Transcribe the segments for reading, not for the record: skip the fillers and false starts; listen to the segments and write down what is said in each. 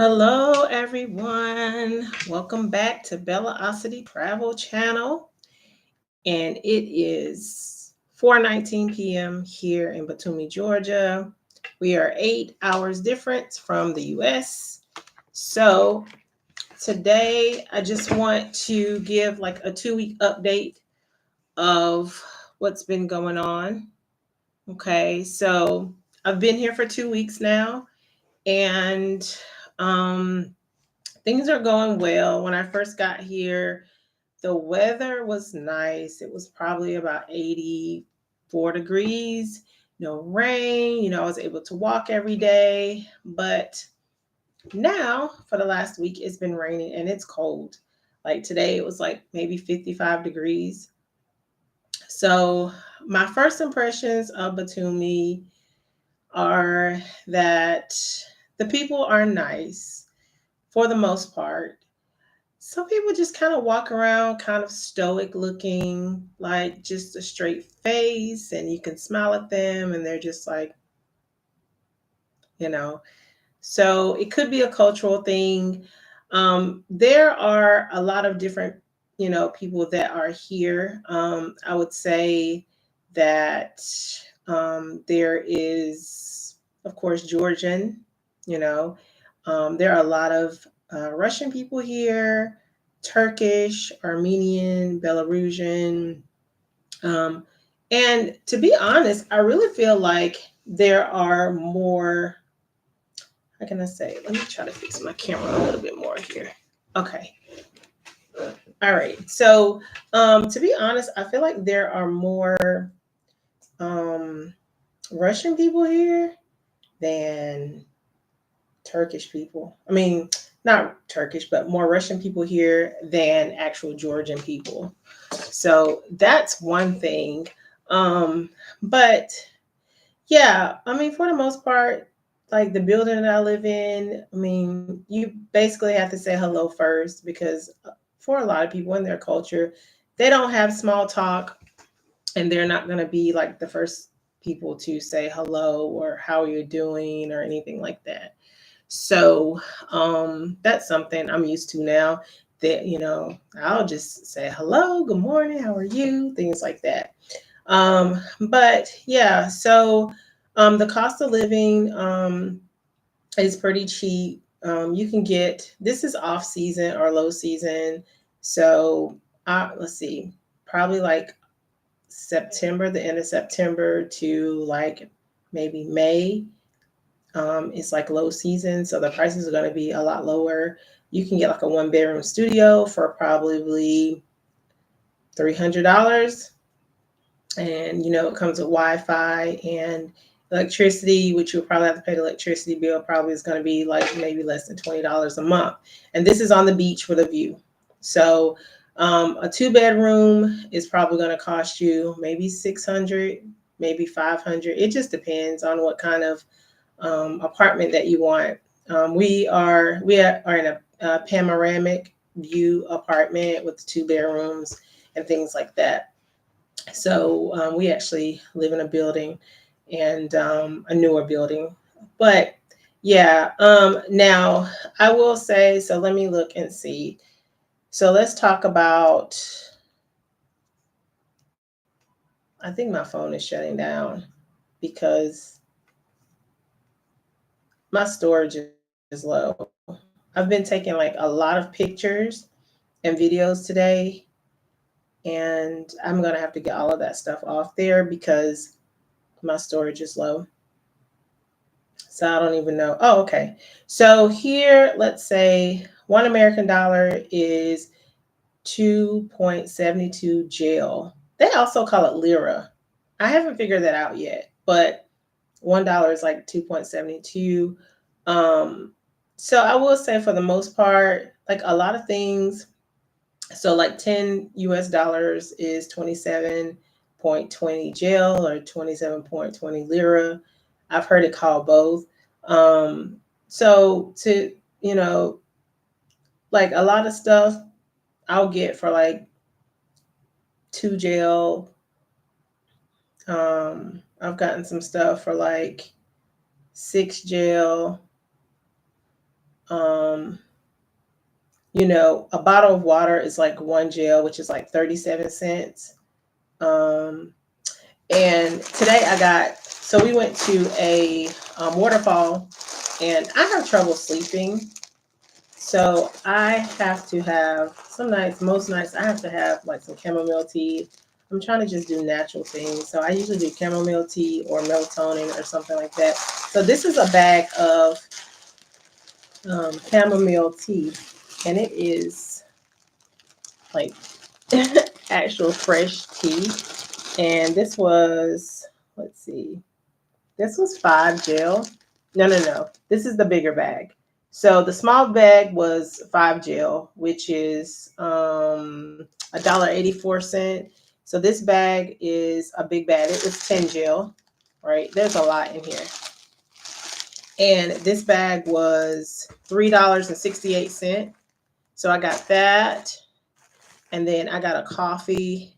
Hello, everyone. Welcome back to Bellaocity Travel channel. And it is 4:19 p.m. here in Batumi, Georgia. We are 8 hours difference from the US. So today I just want to give like a 2 week update of what's been going on. Okay, so I've been here for 2 weeks now, and um things are going well. When I first got here, the weather was nice. It was probably about 84 degrees, no rain. I was able to walk every day. But now, for the last week, it's been raining and it's cold. Like today, it was like maybe 55 degrees. So, my first impressions of Batumi are that the people are nice for the most part. Some people just kind of walk around kind of stoic looking, like just a straight face, and you can smile at them and they're just like, you know. So it could be a cultural thing. There are a lot of different, people that are here. I would say that there is, of course, Georgian, you know. There are a lot of Russian people here, Turkish, Armenian, Belarusian. Um, and to be honest, I really feel like there are more. How can I say? Let me try to fix my camera a little bit more here. Okay. All right. So, to be honest, I feel like there are more um, Russian people here than Turkish people. I mean, not Turkish, but more Russian people here than actual Georgian people. So that's one thing. Um, but yeah, I mean, for the most part, like the building that I live in, I mean, you basically have to say hello first because for a lot of people in their culture, they don't have small talk and they're not going to be like the first people to say hello or how are you doing or anything like that. So that's something I'm used to now that, I'll just say hello, good morning, how are you, things like that. But yeah, so the cost of living is pretty cheap. You can get, this is off season or low season. So let's see, probably like September, the end of September to like maybe May. It's like low season, so the prices are going to be a lot lower. You can get like a 1 bedroom studio for probably $300, and it comes with Wi-Fi and electricity, which you'll probably have to pay the electricity bill. Probably is going to be like maybe less than $20 a month, and this is on the beach with a view. So a 2 bedroom is probably going to cost you maybe 600, maybe 500. It just depends on what kind of apartment that you want. We are in a panoramic view apartment with 2 bedrooms and things like that. So we actually live in a building and a newer building. But yeah, now I will say, so let me look and see. So let's talk about, I think my phone is shutting down because my storage is low. I've been taking like a lot of pictures and videos today, and I'm going to have to get all of that stuff off there because my storage is low. So I don't even know. Oh, okay. So here, let's say $1 American is 2.72 jail. They also call it lira. I haven't figured that out yet, but $1 is like 2.72. Um, so I will say for the most part, like a lot of things. So like 10 US dollars is 27.20 jail or 27.20 lira. I've heard it called both. So to, you know, like a lot of stuff I'll get for like 2 jail. I've gotten some stuff for like 6 jail. Um, a bottle of water is like 1 gel, which is like 37 cents. Um, and today so we went to a waterfall, and I have trouble sleeping. So I have to have some nights, most nights, I have to have like some chamomile tea. I'm trying to just do natural things. So I usually do chamomile tea or melatonin or something like that. So this is a bag of chamomile tea, and it is like actual fresh tea. And this was, let's see, this was 5 gel. No. This is the bigger bag. So the small bag was 5 gel, which is $1.84. So this bag is a big bag. It was 10 gel, right? There's a lot in here. And this bag was $3.68. So I got that. And then I got a coffee,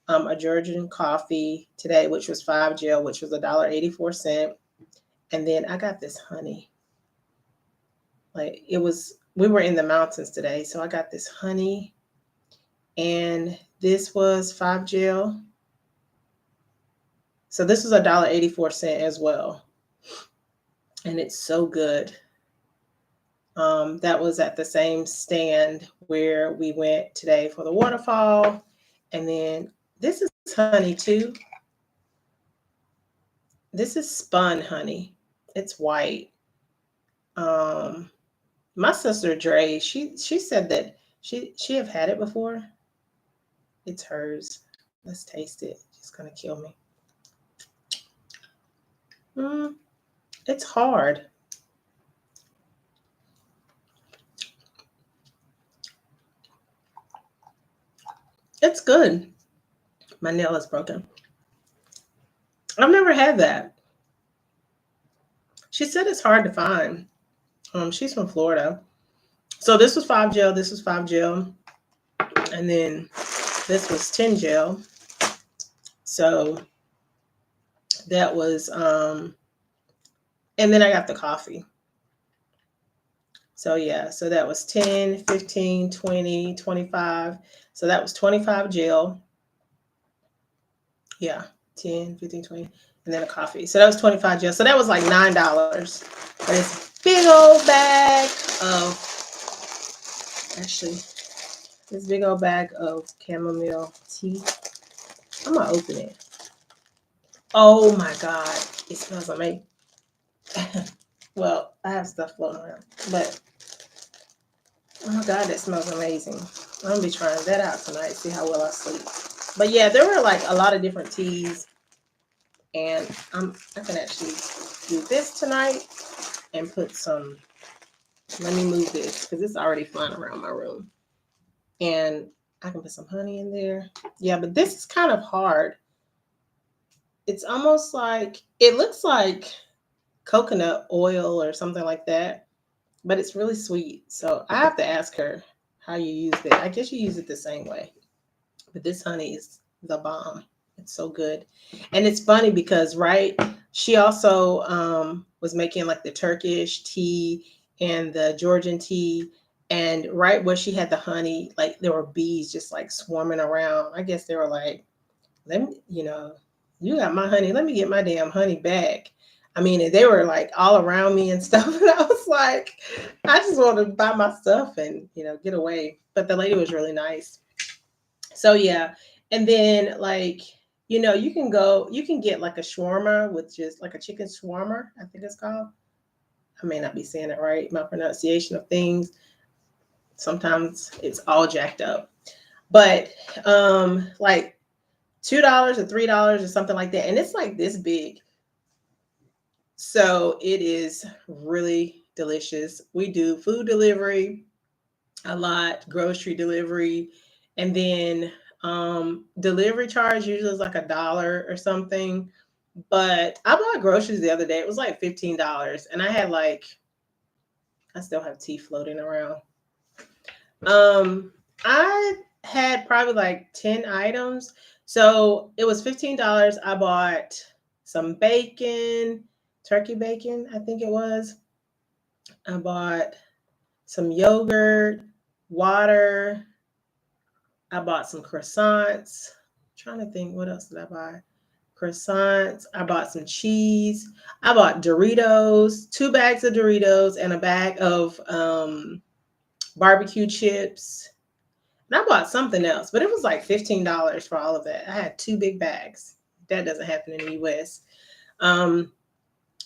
a Georgian coffee today, which was 5 gel, which was $1.84. And then I got this honey. We were in the mountains today. So I got this honey, and this was 5 gel. So this was $1.84 as well. And it's so good. That was at the same stand where we went today for the waterfall. And then this is honey too. This is spun honey. It's white. My sister Dre, she said that she have had it before. It's hers. Let's taste it. She's gonna kill me. It's hard. It's good. My nail is broken. I've never had that. She said it's hard to find. She's from Florida. So this was 5 gel. This was 5 gel, and then this was 10 gel. So that was and then I got the coffee. So yeah, so that was 10, 15, 20, 25. So that was 25 gel. Yeah, 10, 15, 20, and then a coffee. So that was 25 gel. So that was like $9. But it's big old bag of, actually, this big old bag of chamomile tea. I'm gonna open it. Oh my God, it smells amazing. Well, I have stuff floating around, but oh my God, that smells amazing. I'm gonna be trying that out tonight, see how well I sleep. But yeah, there were like a lot of different teas, and I can actually do this tonight and put some. Let me move this because it's already flying around my room, and I can put some honey in there. Yeah, but this is kind of hard. It's almost like, it looks like coconut oil or something like that, but it's really sweet. So I have to ask her how you use it. I guess you use it the same way, but this honey is the bomb. It's so good. And it's funny because, right, she also was making like the Turkish tea and the Georgian tea. And right where she had the honey, like there were bees just like swarming around. I guess they were like, let me, you got my honey. Let me get my damn honey back. I mean, they were like all around me and stuff. And I was like, I just want to buy my stuff and, get away. But the lady was really nice. So yeah. And then like, you can get like a shawarma with just like a chicken shawarma, I think it's called. I may not be saying it right. My pronunciation of things, sometimes it's all jacked up. But like $2 or $3 or something like that. And it's like this big. So it is really delicious. We do food delivery a lot, grocery delivery, and then delivery charge usually is like $1 or something. But I bought groceries the other day. It was like $15, and I still have tea floating around. I had probably like 10 items. So it was $15. I bought some bacon, turkey bacon, I think it was. I bought some yogurt, water. I bought some croissants. I'm trying to think, what else did I buy? Croissants. I bought some cheese. I bought Doritos, 2 bags of Doritos, and a bag of barbecue chips. And I bought something else, but it was like $15 for all of that. I had 2 big bags. That doesn't happen in the US. Um,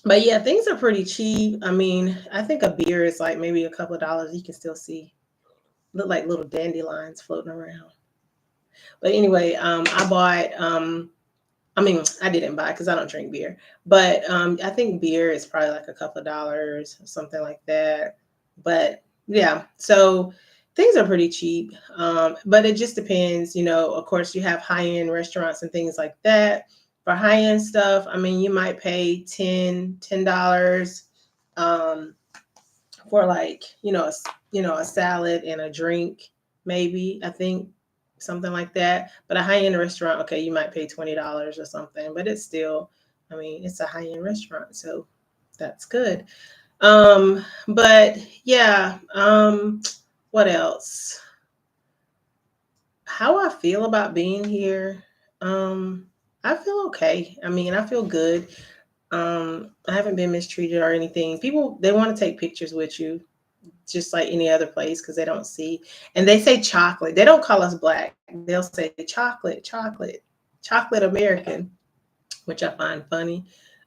but yeah, things are pretty cheap. I mean, I think a beer is like maybe a couple of dollars. You can still see look like little dandelions floating around. But anyway, I bought I mean, I didn't buy because I don't drink beer, but I think beer is probably like a couple of dollars, something like that. But yeah, so things are pretty cheap, but it just depends. Of course, you have high end restaurants and things like that. For high end stuff, I mean, you might pay $10 um, for like a salad and a drink, maybe. I think something like that. But a high end restaurant, okay, you might pay $20 or something, but it's still, I mean, it's a high end restaurant, so that's good. But yeah, what else? How I feel about being here? Um, I feel okay. I mean, I feel good. I haven't been mistreated or anything. People, they want to take pictures with you just like any other place because they don't see. And they say chocolate. They don't call us black. They'll say chocolate, chocolate, chocolate American, which I find funny.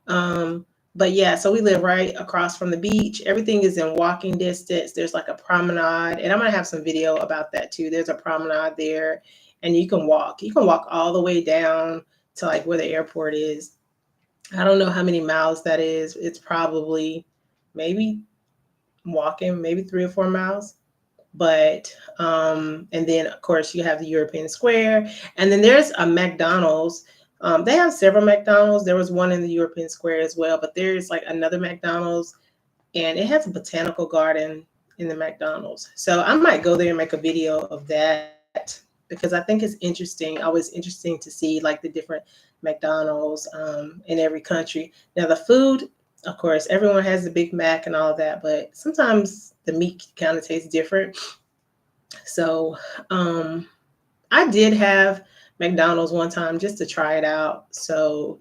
But yeah, so we live right across from the beach. Everything is in walking distance. There's like a promenade, and I'm gonna have some video about that too. There's a promenade there, and you can walk. You can walk all the way down to like where the airport is. I don't know how many miles that is. It's probably maybe walking maybe 3 or 4 miles. But and then of course you have the European Square, and then there's a McDonald's. They have several McDonald's. There was one in the European Square as well, but there's like another McDonald's, and it has a botanical garden in the McDonald's. So I might go there and make a video of that because I think it's interesting. Always interesting to see like the different McDonald's in every country. Now the food, of course, everyone has the Big Mac and all of that, but sometimes the meat kind of tastes different. So I did have McDonald's one time just to try it out. So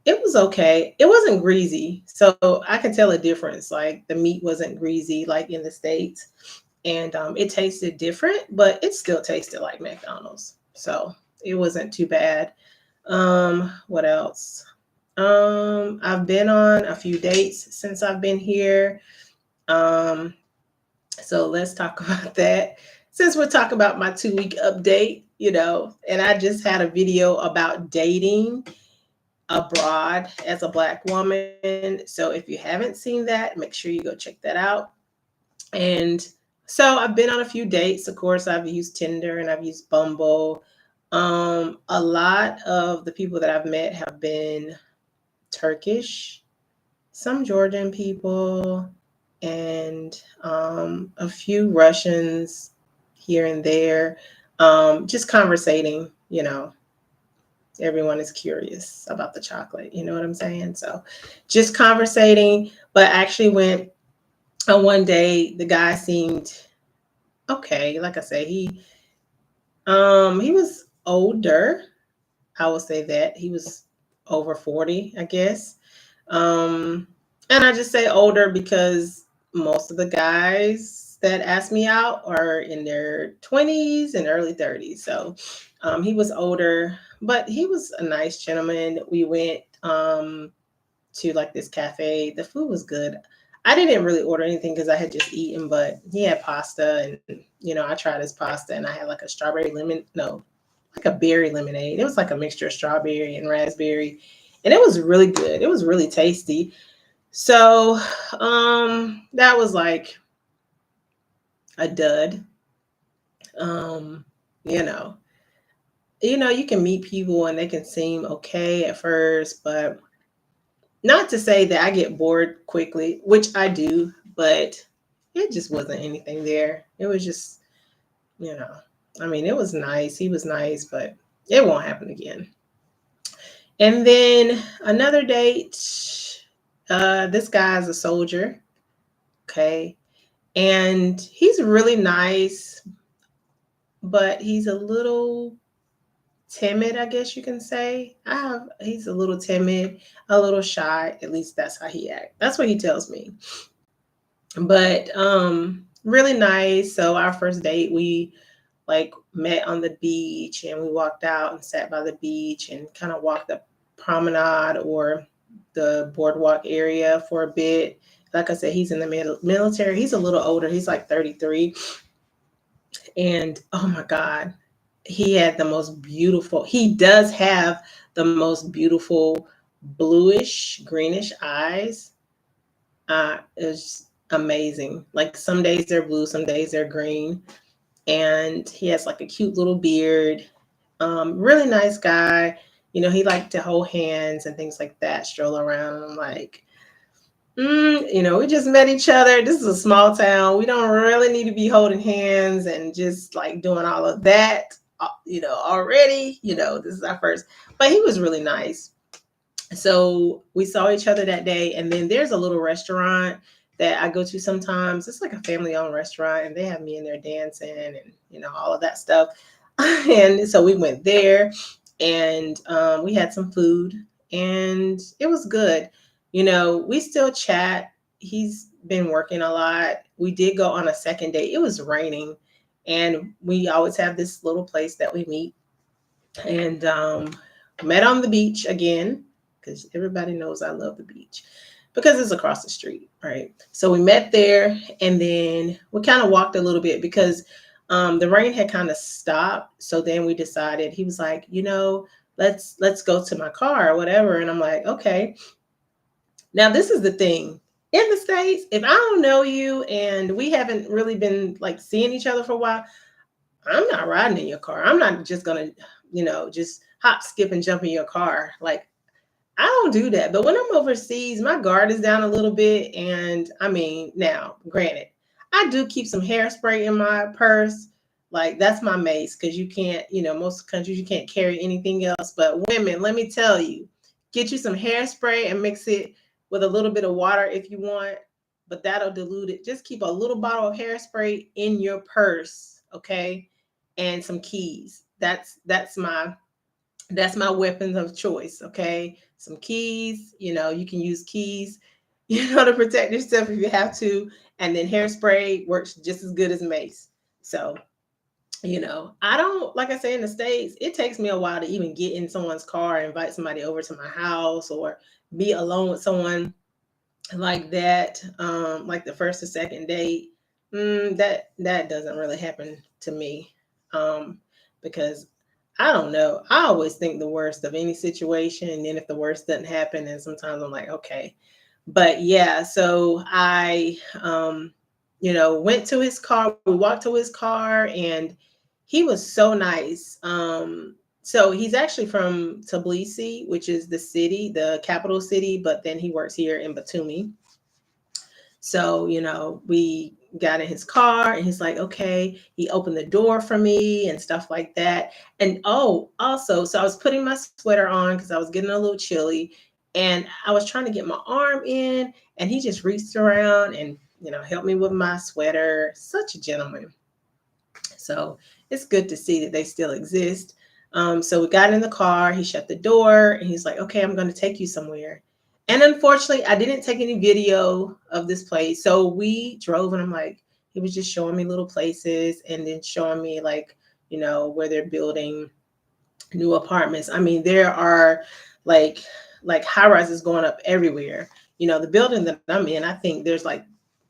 it was okay. It wasn't greasy. So I can tell a difference. Like the meat wasn't greasy like in the States. And it tasted different, but it still tasted like McDonald's. So it wasn't too bad. What else? I've been on a few dates since I've been here. Um, so let's talk about that. Since we're talking about my 2 week update, and I just had a video about dating abroad as a Black woman. So if you haven't seen that, make sure you go check that out. And so I've been on a few dates. Of course, I've used Tinder and I've used Bumble. A lot of the people that I've met have been Turkish, some Georgian people, and a few Russians here and there. Just conversating, everyone is curious about the chocolate, you know what I'm saying? So just conversating, but I actually went on one day, the guy seemed okay. Like I say, he was older. I will say that. He was over 40, I guess. Um, and I just say older because most of the guys that ask me out are in their 20s and early 30s. So he was older, but he was a nice gentleman. We went to like this cafe. The food was good. I didn't really order anything because I had just eaten, but he had pasta, and I tried his pasta, and I had like a strawberry lemon, no, like a berry lemonade. It was like a mixture of strawberry and raspberry, and it was really good. It was really tasty. So that was like a dud. Um, you know, you can meet people and they can seem okay at first, but not to say that I get bored quickly, which I do, but it just wasn't anything there. It was just, you know, I mean, it was nice. He was nice, but it won't happen again. And then another date, this guy's a soldier Okay. And he's really nice, but he's a little timid, I guess you can say. He's a little timid, a little shy. At least that's how he acts. That's what he tells me. But really nice. So our first date, we like met on the beach and we walked out and sat by the beach and kind of walked the promenade or the boardwalk area for a bit. Like I said, he's in the military. He's a little older. He's like 33. And oh my God, he does have the most beautiful bluish, greenish eyes. It's amazing. Like some days they're blue, some days they're green. And he has like a cute little beard. Really nice guy. He liked to hold hands and things like that, stroll around. And I'm like, we just met each other. This is a small town. We don't really need to be holding hands and just like doing all of that, already. This is our first. But he was really nice. So we saw each other that day. And then there's a little restaurant that I go to sometimes. It's like a family owned restaurant, and they have me in there dancing and, all of that stuff. And so we went there and we had some food and it was good. We still chat. He's been working a lot. We did go on a second date. It was raining, and we always have this little place that we meet. And met on the beach again because everybody knows I love the beach because it's across the street, right? So we met there, and then we kind of walked a little bit because the rain had kind of stopped. So then we decided, he was like, let's go to my car or whatever. And I'm like, okay. Now this is the thing. In the States, if I don't know you and we haven't really been like seeing each other for a while, I'm not riding in your car. I'm not just gonna, just hop, skip, and jump in your car. Like, I don't do that. But when I'm overseas, my guard is down a little bit. And I mean, now, granted, I do keep some hairspray in my purse. Like, that's my mace because you can't, most countries you can't carry anything else. But women, let me tell you, get you some hairspray and mix it with a little bit of water if you want, but that'll dilute it. Just keep a little bottle of hairspray in your purse, okay? And some keys. That's my weapons of choice, okay? Some keys, you can use keys, to protect yourself if you have to. And then hairspray works just as good as mace. So, I don't, like I say, in the States, it takes me a while to even get in someone's car, invite somebody over to my house, or be alone with someone like that, like the first or second date. That doesn't really happen to me, because I don't know. I always think the worst of any situation, and then if the worst doesn't happen, then sometimes I'm like, okay. But yeah, so I, went to his car. We walked to his car, and he was so nice. So he's actually from Tbilisi, which is the city, the capital city, but then he works here in Batumi. So, we got in his car and he's like, okay, he opened the door for me and stuff like that. And oh, also, so I was putting my sweater on because I was getting a little chilly, and I was trying to get my arm in, and he just reached around and, helped me with my sweater. Such a gentleman. So it's good to see that they still exist. So we got in the car, he shut the door, and he's like, okay, I'm going to take you somewhere. And unfortunately, I didn't take any video of this place. So we drove, and I'm like, he was just showing me little places and then showing me like, where they're building new apartments. I mean, there are like high rises going up everywhere. The building that I'm in, I think there's like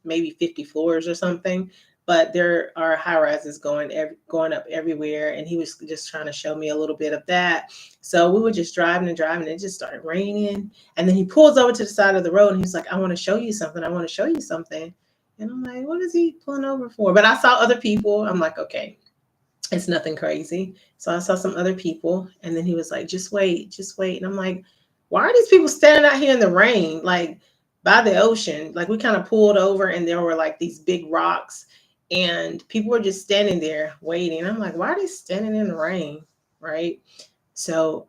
maybe 50 floors or something, but there are high rises going up everywhere. And he was just trying to show me a little bit of that. So we were just driving and driving, and it just started raining. And then he pulls over to the side of the road, and he's like, I want to show you something. I want to show you something. And I'm like, what is he pulling over for? But I saw other people. I'm like, okay, it's nothing crazy. So I saw some other people, and then he was like, just wait, just wait. And I'm like, why are these people standing out here in the rain, like by the ocean? Like, we kind of pulled over, and there were like these big rocks, and people were just standing there waiting. I'm like, why are they standing in the rain? Right. So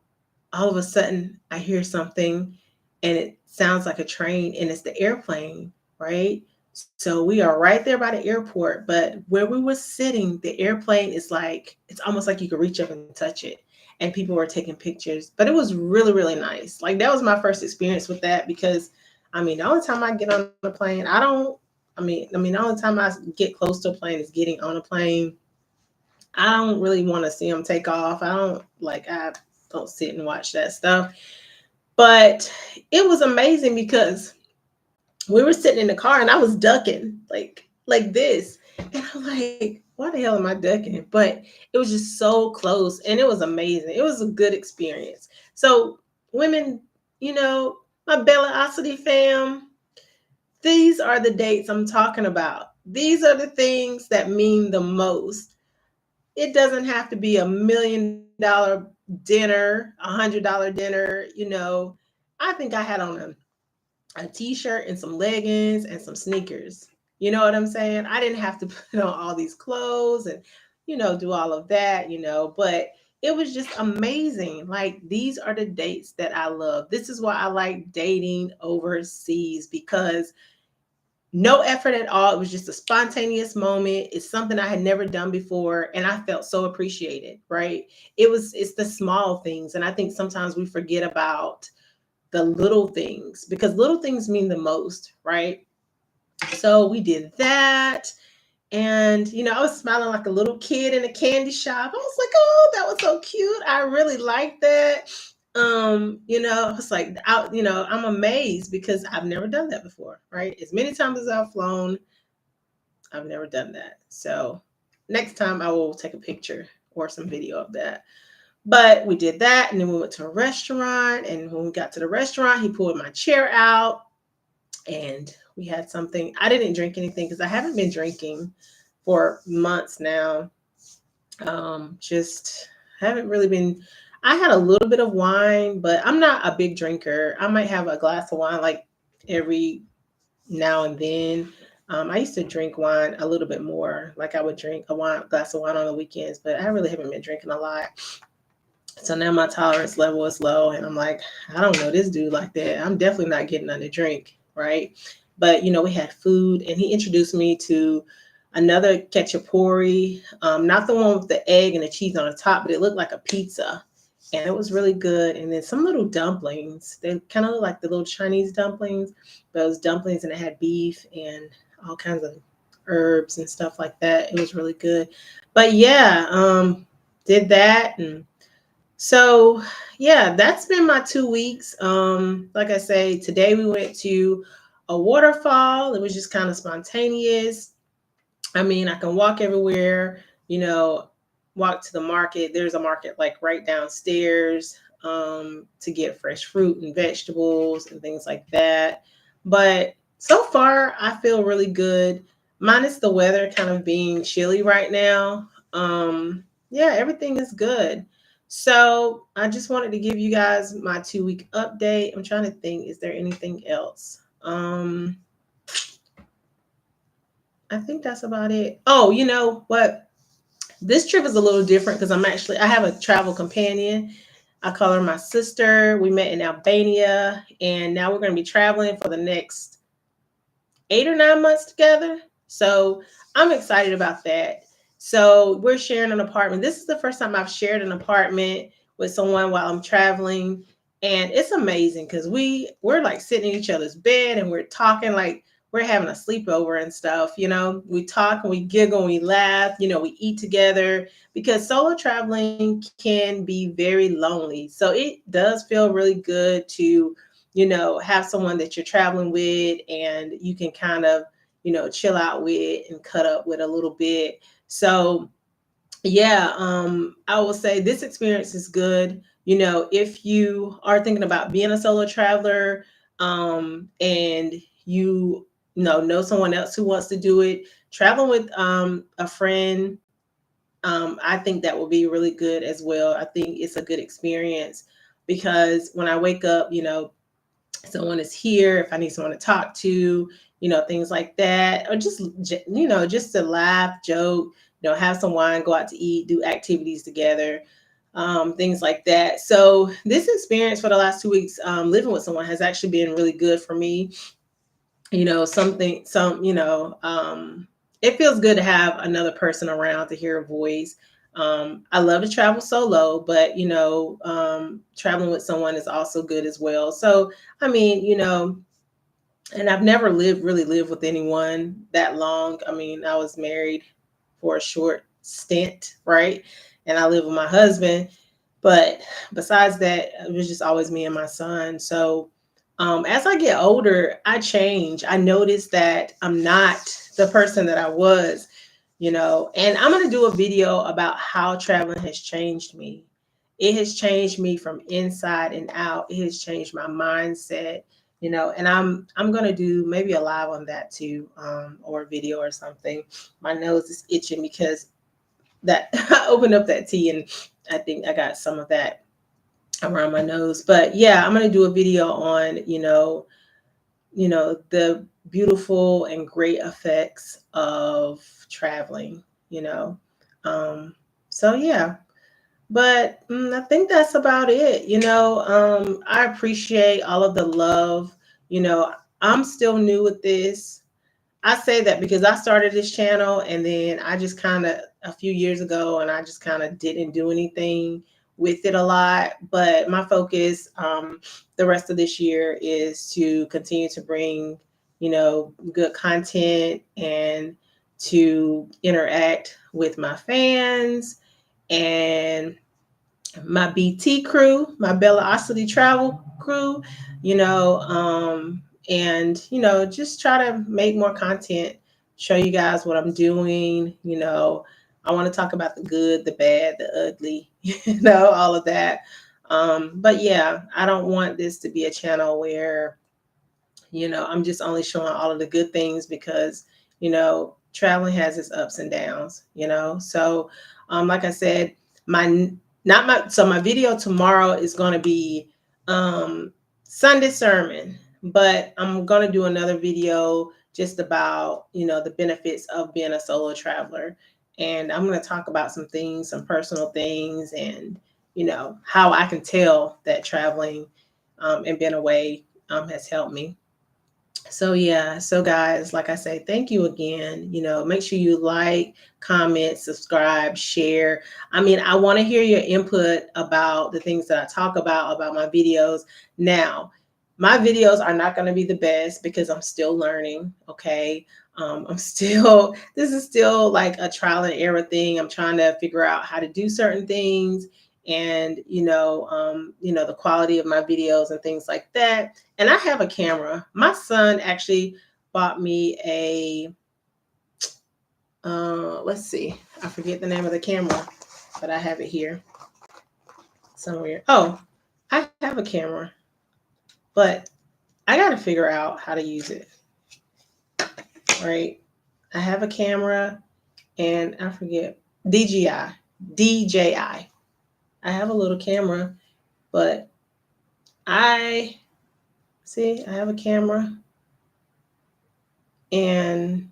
all of a sudden I hear something, and it sounds like a train, and it's the airplane, right? So we are right there by the airport, but where we were sitting, the airplane is like, it's almost like you could reach up and touch it. And people were taking pictures, but it was really, really nice. Like that was my first experience with that because the only time I get on a plane, the only time I get close to a plane is getting on a plane. I don't really want to see them take off. I don't sit and watch that stuff. But it was amazing because we were sitting in the car and I was ducking like this. And I'm like, why the hell am I ducking? But it was just so close and it was amazing. It was a good experience. So women, my Bellaocity fam, these are the dates I'm talking about. These are the things that mean the most. It doesn't have to be $1 million dinner, $100 dinner. I think I had on a t-shirt and some leggings and some sneakers. You know what I'm saying? I didn't have to put on all these clothes and do all of that, but it was just amazing. Like these are the dates that I love. This is why I like dating overseas because no effort at all. It was just a spontaneous moment. It's something I had never done before and I felt so appreciated, right? It's the small things and I think sometimes we forget about the little things because little things mean the most, right? So we did that. And, I was smiling like a little kid in a candy shop. I was like, oh, that was so cute. I really liked that. I was like, I'm amazed because I've never done that before, right? As many times as I've flown, I've never done that. So next time I will take a picture or some video of that. But we did that, and then we went to a restaurant. And when we got to the restaurant, he pulled my chair out, and we had something. I didn't drink anything because I haven't been drinking for months now. Just haven't really been. I had a little bit of wine, but I'm not a big drinker. I might have a glass of wine like every now and then. I used to drink wine a little bit more. Like I would drink a glass of wine on the weekends, but I really haven't been drinking a lot. So now my tolerance level is low, and I'm like, I don't know this dude like that. I'm definitely not getting nothing to drink, right? But we had food, and he introduced me to another cacciapori, not the one with the egg and the cheese on the top, but it looked like a pizza, and it was really good. And then some little dumplings. They kind of look like the little Chinese dumplings, but it was dumplings, and it had beef and all kinds of herbs and stuff like that. It was really good. But yeah, did that and so, yeah, that's been my 2 weeks. Like I say, today we went to a waterfall. It was just kind of spontaneous. I can walk everywhere, you know, walk to the market. There's a market like right downstairs to get fresh fruit and vegetables and things like that. But so far, I feel really good, minus the weather kind of being chilly right now. Yeah, everything is good. So I just wanted to give you guys my 2 week update. I'm trying to think, is there anything else? I think that's about it. Oh, you know what? This trip is a little different because I have a travel companion. I call her my sister. We met in Albania, and now we're going to be traveling for the next 8 or 9 months together. So I'm excited about that. So we're sharing an apartment. This is the first time I've shared an apartment with someone while I'm traveling. And it's amazing because we're like sitting in each other's bed and we're talking like we're having a sleepover and stuff. We talk and we giggle and we laugh, we eat together because solo traveling can be very lonely. So it does feel really good to have someone that you're traveling with and you can kind of, chill out with and cut up with a little bit. So, yeah, I will say this experience is good. If you are thinking about being a solo traveler, and you know someone else who wants to do it, traveling with a friend, I think that will be really good as well. I think it's a good experience because when I wake up, someone is here, if I need someone to talk to, things like that, or just to laugh, joke, have some wine, go out to eat, do activities together, things like that. So this experience for the last 2 weeks, living with someone has actually been really good for me. it feels good to have another person around to hear a voice. I love to travel solo, but traveling with someone is also good as well. So, I mean, and I've never really lived with anyone that long. I mean, I was married for a short stint, right? And I live with my husband. But besides that, it was just always me and my son. So as I get older, I change. I notice that I'm not the person that I was, and I'm going to do a video about how traveling has changed me. It has changed me from inside and out. It has changed my mindset, and I'm going to do maybe a live on that too, or a video or something. My nose is itching because that I opened up that tea and I think I got some of that around my nose. But yeah, I'm going to do a video on, the beautiful and great effects of traveling, you know. Um, so yeah, but I think that's about it. I appreciate all of the love. You know, I'm still new with this. I say that because I started this channel and then I just kind of a few years ago and I just kind of didn't do anything with it a lot. But my focus the rest of this year is to continue to bring, good content and to interact with my fans and my BT crew, my Bellaocity Travel crew, and just try to make more content, show you guys what I'm doing. I want to talk about the good, the bad, the ugly, all of that. But yeah, I don't want this to be a channel where I'm just only showing all of the good things because, traveling has its ups and downs, So, like I said, my not my so my video tomorrow is going to be Sunday sermon, but I'm going to do another video just about, the benefits of being a solo traveler. And I'm going to talk about some things, some personal things, and, how I can tell that traveling and being away has helped me. So yeah, so guys, like I say, thank you again. Make sure you like, comment, subscribe, share. I mean, I want to hear your input about the things that I talk about my videos. Now, my videos are not going to be the best because I'm still learning. Okay. This is still like a trial and error thing. I'm trying to figure out how to do certain things and, the quality of my videos and things like that. And I have a camera. My son actually bought me let's see, I forget the name of the camera, but I have it here somewhere. Oh, I have a camera, but I got to figure out how to use it, right? I have a camera and I forget DJI. I have a little camera, but I see, I have a camera and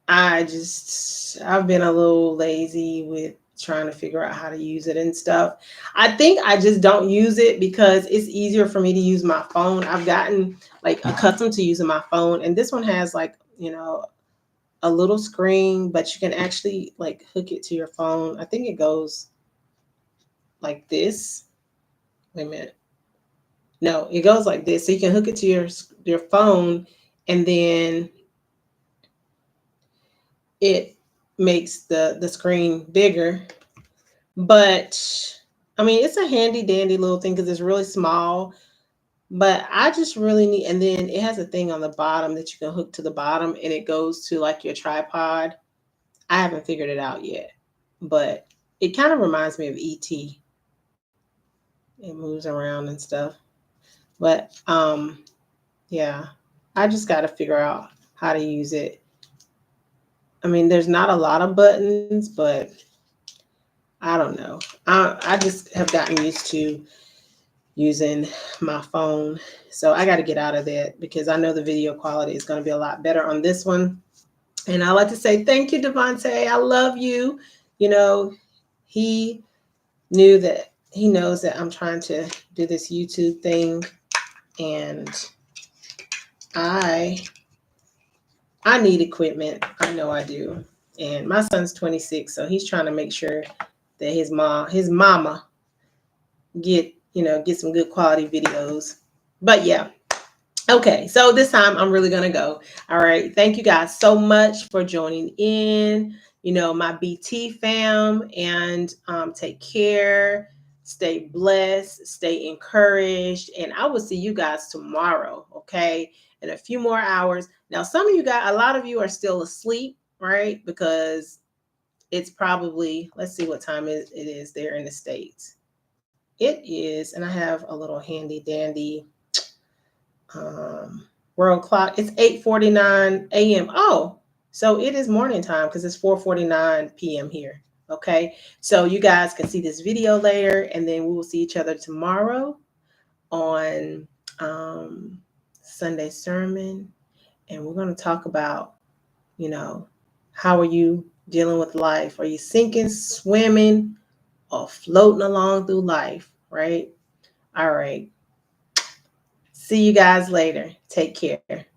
I've been a little lazy with trying to figure out how to use it and stuff. I think I just don't use it because it's easier for me to use my phone. I've gotten like accustomed to using my phone, and this one has like, a little screen, but you can actually like hook it to your phone. I think it goes like this. Wait a minute. No, it goes like this. So you can hook it to your phone, and then it makes the screen bigger. But I mean, it's a handy dandy little thing because it's really small. But I just really need, and then it has a thing on the bottom that you can hook to the bottom and it goes to like your tripod. I haven't figured it out yet, but it kind of reminds me of ET. It moves around and stuff. But yeah, I just got to figure out how to use it. I mean, there's not a lot of buttons, but I don't know. I just have gotten used to using my phone. So I got to get out of that because I know the video quality is going to be a lot better on this one. And I like to say thank you, Devontae. I love you. You know, he he knows that I'm trying to do this YouTube thing. And I need equipment. I know I do. And my son's 26, so he's trying to make sure that his mama get some good quality videos. But yeah, okay, so this time I'm really gonna go. All right, thank you guys so much for joining in. My BT fam, and take care. Stay blessed, stay encouraged, and I will see you guys tomorrow. Okay, in a few more hours. Now, some of you guys, a lot of you are still asleep, right? Because it's probably, let's see what time it is there in the States. It is, and I have a little handy dandy world clock. It's 8:49 a.m. Oh, so it is morning time because it's 4:49 p.m. here. Okay, so you guys can see this video later, and then we will see each other tomorrow on Sunday sermon, and we're going to talk about, you know, how are you dealing with life? Are you sinking, swimming, or floating along through life? Right. All right. See you guys later. Take care.